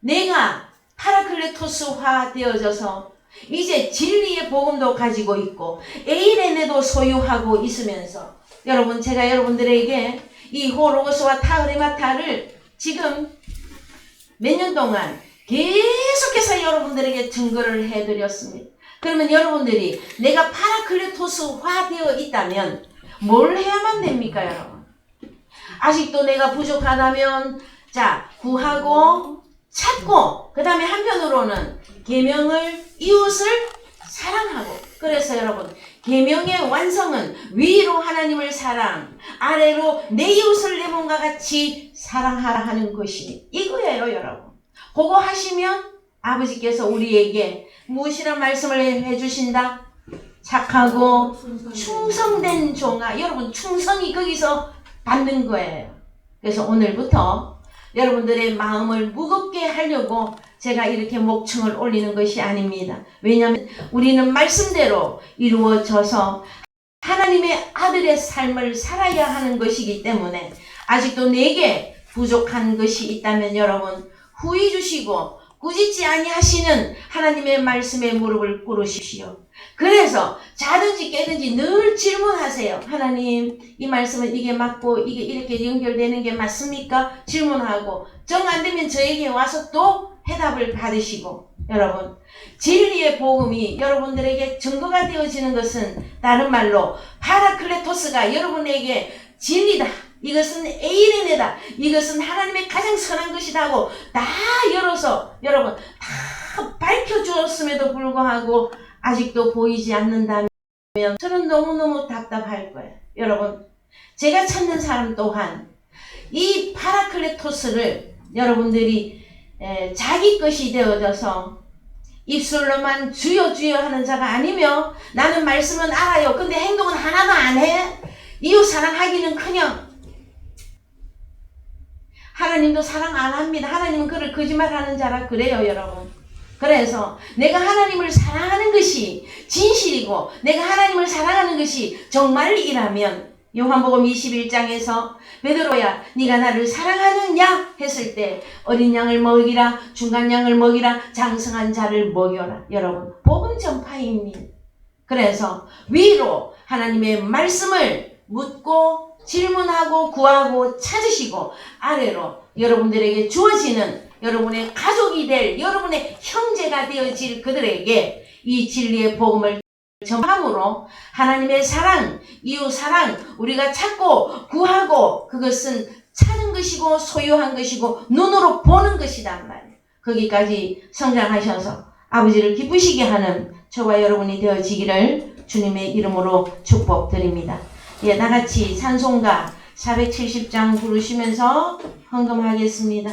내가 파라클레토스화 되어져서 이제 진리의 복음도 가지고 있고 에이레네도 소유하고 있으면서, 여러분, 제가 여러분들에게 이 호로고스와 타흐레마타를 지금 몇 년 동안 계속해서 여러분들에게 증거를 해드렸습니다. 그러면 여러분들이 내가 파라클레토스화 되어 있다면 뭘 해야만 됩니까, 여러분? 아직도 내가 부족하다면 자, 구하고 찾고, 그 다음에 한편으로는 계명을, 이웃을 사랑하고. 그래서 여러분, 계명의 완성은 위로 하나님을 사랑, 아래로 내 이웃을 내 몸과 같이 사랑하라 하는 것이 이거예요, 여러분. 그거 하시면 아버지께서 우리에게 무엇이란 말씀을 해주신다? 착하고 충성된 종아. 여러분, 충성이 거기서 받는 거예요. 그래서 오늘부터 여러분들의 마음을 무겁게 하려고 제가 이렇게 목청을 올리는 것이 아닙니다. 왜냐하면 우리는 말씀대로 이루어져서 하나님의 아들의 삶을 살아야 하는 것이기 때문에 아직도 내게 부족한 것이 있다면 여러분 후회 주시고 꾸짖지 아니하시는 하나님의 말씀에 무릎을 꿇으십시오. 그래서 자든지 깨든지 늘 질문하세요. 하나님, 이 말씀은 이게 맞고 이게 이렇게 연결되는 게 맞습니까? 질문하고 정 안 되면 저에게 와서 또 해답을 받으시고 여러분 진리의 복음이 여러분들에게 증거가 되어지는 것은 다른 말로 파라클레토스가 여러분에게 진리다. 이것은 에이레네다. 이것은 하나님의 가장 선한 것이다 하고 다 열어서 여러분 다 밝혀주었음에도 불구하고 아직도 보이지 않는다면 저는 너무너무 답답할 거예요. 여러분 제가 찾는 사람 또한 이 파라클레토스를 여러분들이 자기 것이 되어져서 입술로만 주여 주여 하는 자가 아니며 나는 말씀은 알아요. 근데 행동은 하나도 안 해. 이웃 사랑하기는커녕 하나님도 사랑 안 합니다. 하나님은 그를 거짓말하는 자라 그래요, 여러분. 그래서 내가 하나님을 사랑하는 것이 진실이고 내가 하나님을 사랑하는 것이 정말이라면 요한복음 21장에서 베드로야 네가 나를 사랑하느냐 했을 때 어린 양을 먹이라 중간 양을 먹이라 장성한 자를 먹여라. 여러분 복음 전파입니다. 그래서 위로 하나님의 말씀을 묻고 질문하고 구하고 찾으시고 아래로 여러분들에게 주어지는 여러분의 가족이 될 여러분의 형제가 되어질 그들에게 이 진리의 복음을 전함으로 하나님의 사랑, 이웃 사랑 우리가 찾고 구하고 그것은 찾은 것이고 소유한 것이고 눈으로 보는 것이란 말이에요. 거기까지 성장하셔서 아버지를 기쁘시게 하는 저와 여러분이 되어지기를 주님의 이름으로 축복드립니다. 예, 나같이 찬송가 470장 부르시면서 헌금하겠습니다.